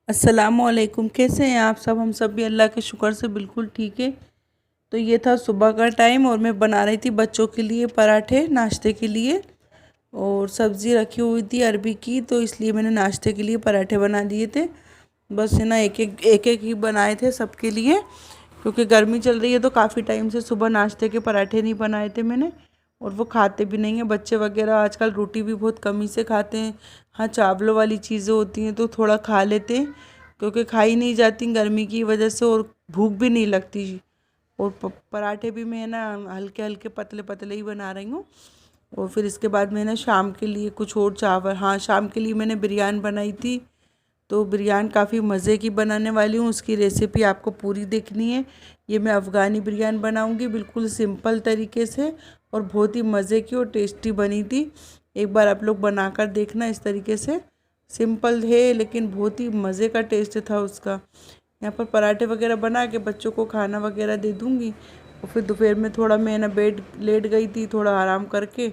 अस्सलामुअलैकुम। कैसे हैं आप सब? हम सब भी अल्लाह के शुक्र से बिल्कुल ठीक है। तो ये था सुबह का टाइम और मैं बना रही थी बच्चों के लिए पराठे नाश्ते के लिए। और सब्ज़ी रखी हुई थी अरबी की, तो इसलिए मैंने नाश्ते के लिए पराठे बना दिए थे। बस है ना, एक एक ही बनाए थे सबके लिए, क्योंकि गर्मी चल रही है तो काफ़ी टाइम से सुबह नाश्ते के पराठे नहीं बनाए थे मैंने। और वो खाते भी नहीं हैं बच्चे वगैरह, आजकल रोटी भी बहुत कम ही से खाते हैं। हाँ, चावलों वाली चीज़ें होती हैं तो थोड़ा खा लेते हैं, क्योंकि खाई नहीं जाती गर्मी की वजह से और भूख भी नहीं लगती। और पराठे भी मैं ना हल्के हल्के पतले पतले ही बना रही हूँ। और फिर इसके बाद मैंने शाम के लिए कुछ और चावल, हाँ शाम के लिए मैंने बिरयानी बनाई थी। तो बिरयानी काफ़ी मज़े की बनाने वाली हूँ, उसकी रेसिपी आपको पूरी देखनी है। ये मैं अफ़गानी बिरयानी बनाऊँगी बिल्कुल सिंपल तरीके से, और बहुत ही मज़े की और टेस्टी बनी थी। एक बार आप लोग बनाकर देखना इस तरीके से। सिंपल है लेकिन बहुत ही मज़े का टेस्ट था उसका। यहाँ पर पराठे वगैरह बना के बच्चों को खाना वगैरह दे दूँगी। और फिर दोपहर में थोड़ा मैं ना बेड लेट गई थी, थोड़ा आराम करके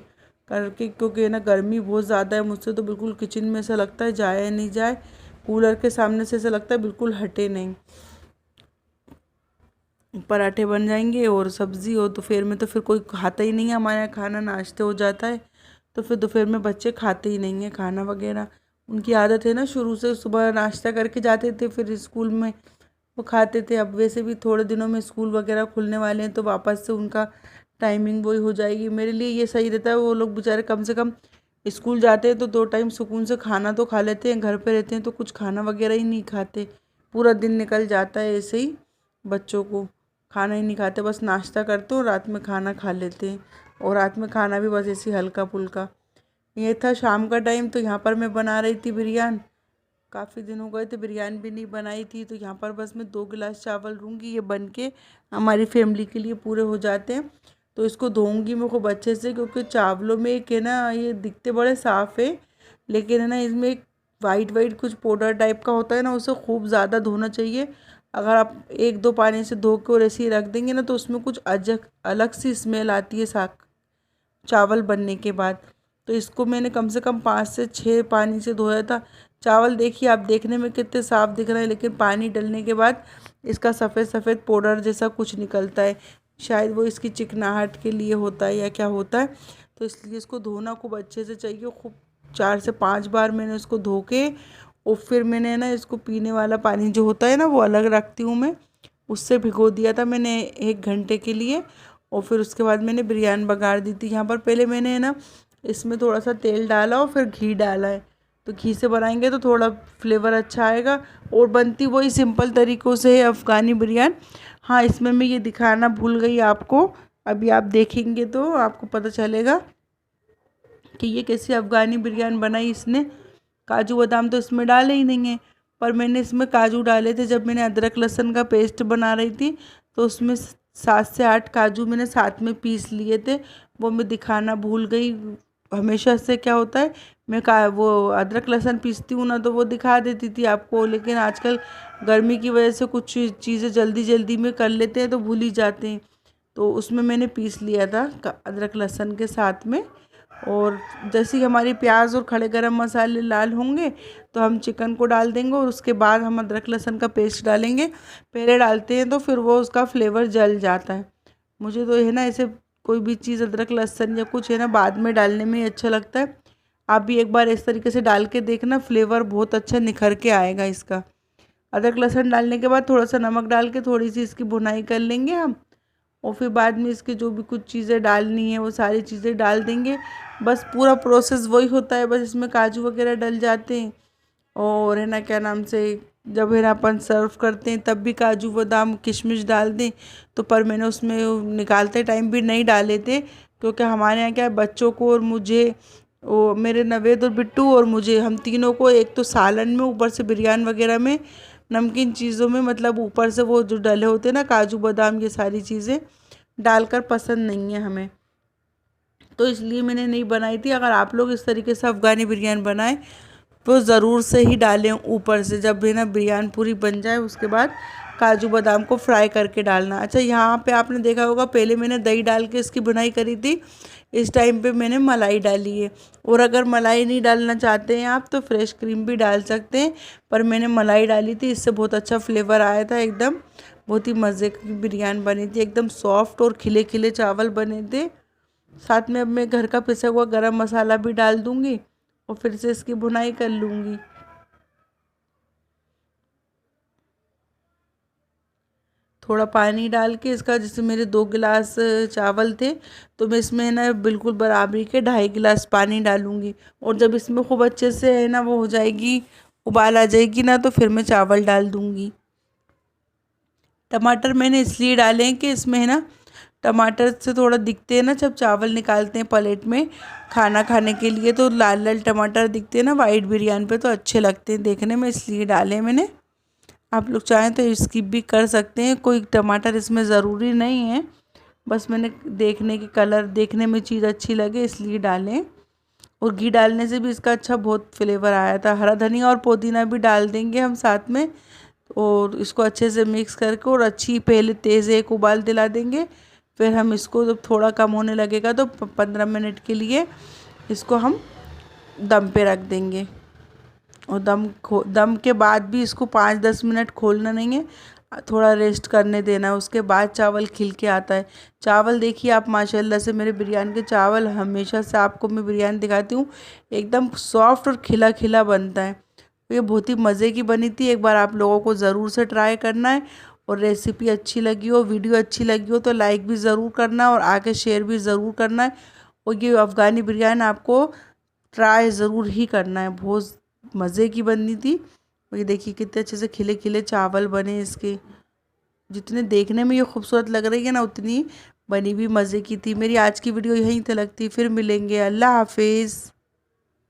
क्योंकि ना गर्मी बहुत ज़्यादा है। मुझसे तो बिल्कुल किचन में ऐसा लगता है जाए या नहीं जाए, कूलर के सामने से ऐसा लगता है बिल्कुल हटे नहीं। पराठे बन जाएंगे और सब्ज़ी हो। दोपहर में तो फिर कोई खाता ही नहीं है हमारे यहाँ, खाना नाश्ते हो जाता है। तो फिर दोपहर में बच्चे खाते ही नहीं हैं खाना वगैरह। उनकी आदत है ना, शुरू से सुबह नाश्ता करके जाते थे, फिर स्कूल में वो खाते थे। अब वैसे भी थोड़े दिनों में स्कूल वगैरह खुलने वाले हैं तो वापस से उनका टाइमिंग वही हो जाएगी। मेरे लिए ये सही रहता है, वो लोग बेचारे कम से कम स्कूल जाते हैं तो 2 टाइम सुकून से खाना तो खा लेते हैं। घर पे रहते हैं तो कुछ खाना वगैरह ही नहीं खाते, पूरा दिन निकल जाता है ऐसे ही। बच्चों को खाना ही नहीं खाते, बस नाश्ता करते और रात में खाना खा लेते हैं। और रात में खाना भी बस ऐसे हल्का फुल्का। ये था शाम का टाइम, तो यहाँ पर मैं बना रही थी बिरयानी। काफ़ी दिन हो गए थे बिरयानी भी नहीं बनाई थी, तो यहाँ पर बस मैं 2 गिलास चावल लूँगी। ये बन के हमारी फैमिली के लिए पूरे हो जाते हैं। तो इसको धोऊंगी मैं खूब अच्छे से, क्योंकि चावलों में एक है ना, ये दिखते बड़े साफ़ है लेकिन है ना इसमें एक वाइट वाइट कुछ पाउडर टाइप का होता है ना, उसे खूब ज़्यादा धोना चाहिए। अगर आप 1-2 पानी से धो के और ऐसे ही रख देंगे ना, तो उसमें कुछ अलग सी स्मेल आती है साग चावल बनने के बाद। तो इसको मैंने कम से कम 5 से 6 पानी से धोया था। चावल देखिए आप, देखने में कितने साफ़ दिख रहे हैं, लेकिन पानी डलने के बाद इसका सफ़ेद सफ़ेद पाउडर जैसा कुछ निकलता है। शायद वो इसकी चिकनाहट के लिए होता है या क्या होता है। तो इसलिए इसको धोना खूब अच्छे से चाहिए। खूब 4 से 5 बार मैंने इसको धो के, और फिर मैंने ना इसको पीने वाला पानी जो होता है ना वो अलग रखती हूँ मैं, उससे भिगो दिया था मैंने 1 घंटे के लिए। और फिर उसके बाद मैंने बिरयानी बघार दी थी। यहाँ पर पहले मैंने है ना इसमें थोड़ा सा तेल डाला और फिर घी डाला है। तो घी से बनाएंगे तो थोड़ा फ्लेवर अच्छा आएगा, और बनती वही सिंपल तरीक़ों से है अफ़गानी बिरयानी। हाँ, इसमें मैं ये दिखाना भूल गई आपको, अभी आप देखेंगे तो आपको पता चलेगा कि ये कैसी अफ़गानी बिरयानी बनाई इसने। काजू बादाम तो इसमें डाले ही नहीं है, पर मैंने इसमें काजू डाले थे जब मैंने अदरक लहसुन का पेस्ट बना रही थी। तो उसमें 7 से 8 काजू मैंने साथ में पीस लिए थे, वो मैं दिखाना भूल गई। हमेशा से क्या होता है, मैं का वो अदरक लहसुन पीसती हूँ ना तो वो दिखा देती थी आपको, लेकिन आजकल गर्मी की वजह से कुछ चीज़ें जल्दी जल्दी में कर लेते हैं तो भूल ही जाते हैं। तो उसमें मैंने पीस लिया था अदरक लहसुन के साथ में। और जैसे ही हमारी प्याज और खड़े गरम मसाले लाल होंगे तो हम चिकन को डाल देंगे, और उसके बाद हम अदरक लहसुन का पेस्ट डालेंगे। पहले डालते हैं तो फिर वो उसका फ्लेवर जल जाता है। मुझे तो है ना ऐसे कोई भी चीज़ अदरक लहसुन या कुछ है ना बाद में डालने में ही अच्छा लगता है। आप भी एक बार इस तरीके से डाल के देखना, फ्लेवर बहुत अच्छा निखर के आएगा इसका। अदरक लहसुन डालने के बाद थोड़ा सा नमक डाल के थोड़ी सी इसकी भुनाई कर लेंगे हम। और फिर बाद में इसके जो भी कुछ चीज़ें डालनी है वो सारी चीज़ें डाल देंगे। बस पूरा प्रोसेस वही होता है, बस इसमें काजू वगैरह डल जाते हैं। और है ना क्या नाम से, जब है ना अपन सर्व करते हैं तब भी काजू बादाम किशमिश डाल दें। तो पर मैंने उसमें निकालते टाइम भी नहीं डाले थे, क्योंकि हमारे यहाँ क्या है, बच्चों को और मुझे, वो मेरे नवेद और बिट्टू और मुझे, हम तीनों को एक तो सालन में, ऊपर से बिरयानी वगैरह में, नमकीन चीज़ों में, मतलब ऊपर से वो जो डले होते हैं ना काजू बादाम, ये सारी चीज़ें डालकर पसंद नहीं है हमें। तो इसलिए मैंने नहीं बनाई थी। अगर आप लोग इस तरीके से अफ़गानी बिरयानी बनाएं तो ज़रूर से ही डालें ऊपर से, जब भी ना बिरयानी पूरी बन जाए उसके बाद काजू बादाम को फ्राई करके डालना। अच्छा, यहाँ पे आपने देखा होगा पहले मैंने दही डाल के इसकी बुनाई करी थी, इस टाइम पे मैंने मलाई डाली है। और अगर मलाई नहीं डालना चाहते हैं आप तो फ्रेश क्रीम भी डाल सकते हैं, पर मैंने मलाई डाली थी, इससे बहुत अच्छा फ्लेवर आया था एकदम। बहुत ही मज़े की बिरयानी बनी थी, एकदम सॉफ्ट और खिले खिले चावल बने थे। साथ में अब मैं घर का पिसा हुआ गरम मसाला भी डाल दूँगी और फिर से इसकी भुनाई कर लूँगी। थोड़ा पानी डाल के इसका, जैसे मेरे 2 गिलास चावल थे तो मैं इसमें ना बिल्कुल बराबरी के 2.5 गिलास पानी डालूँगी। और जब इसमें खूब अच्छे से है ना वो हो जाएगी, उबाल आ जाएगी ना, तो फिर मैं चावल डाल दूँगी। टमाटर मैंने इसलिए डाले हैं कि इसमें है ना टमाटर से थोड़ा दिखते हैं ना, जब चावल निकालते हैं प्लेट में खाना खाने के लिए तो लाल लाल टमाटर दिखते हैं ना वाइट बिरयानी पे, तो अच्छे लगते हैं देखने में, इसलिए डाले हैं मैंने। आप लोग चाहें तो स्किप भी कर सकते हैं, कोई टमाटर इसमें ज़रूरी नहीं है, बस मैंने देखने की कलर देखने में चीज़ अच्छी लगे इसलिए डालें। और घी डालने से भी इसका अच्छा बहुत फ्लेवर आया था। हरा धनिया और पुदीना भी डाल देंगे हम साथ में, और इसको अच्छे से मिक्स करके और अच्छी पहले तेज़ एक उबाल दिला देंगे। फिर हम इसको जब थोड़ा कम होने लगेगा तो 15 मिनट के लिए इसको हम दम पे रख देंगे। और दम के बाद भी इसको 5-10 मिनट खोलना नहीं है, थोड़ा रेस्ट करने देना है, उसके बाद चावल खिल के आता है। चावल देखिए आप, माशाल्लाह से मेरे बिरयानी के चावल, हमेशा से आपको मैं बिरयानी दिखाती हूँ, एकदम सॉफ्ट और खिला खिला बनता है। ये बहुत ही मज़े की बनी थी, एक बार आप लोगों को ज़रूर से ट्राई करना है। और रेसिपी अच्छी लगी हो, वीडियो अच्छी लगी हो तो लाइक भी ज़रूर करना और आगे शेयर भी ज़रूर करना है। और ये अफ़गानी बिरयानी आपको ट्राई ज़रूर ही करना है, बहुत मज़े की बनी थी। और ये देखिए कितने अच्छे से खिले खिले चावल बने इसके, जितने देखने में ये खूबसूरत लग रही है ना उतनी बनी भी मज़े की थी। मेरी आज की वीडियो यहीं तक लगती, फिर मिलेंगे। अल्लाह हाफिज़।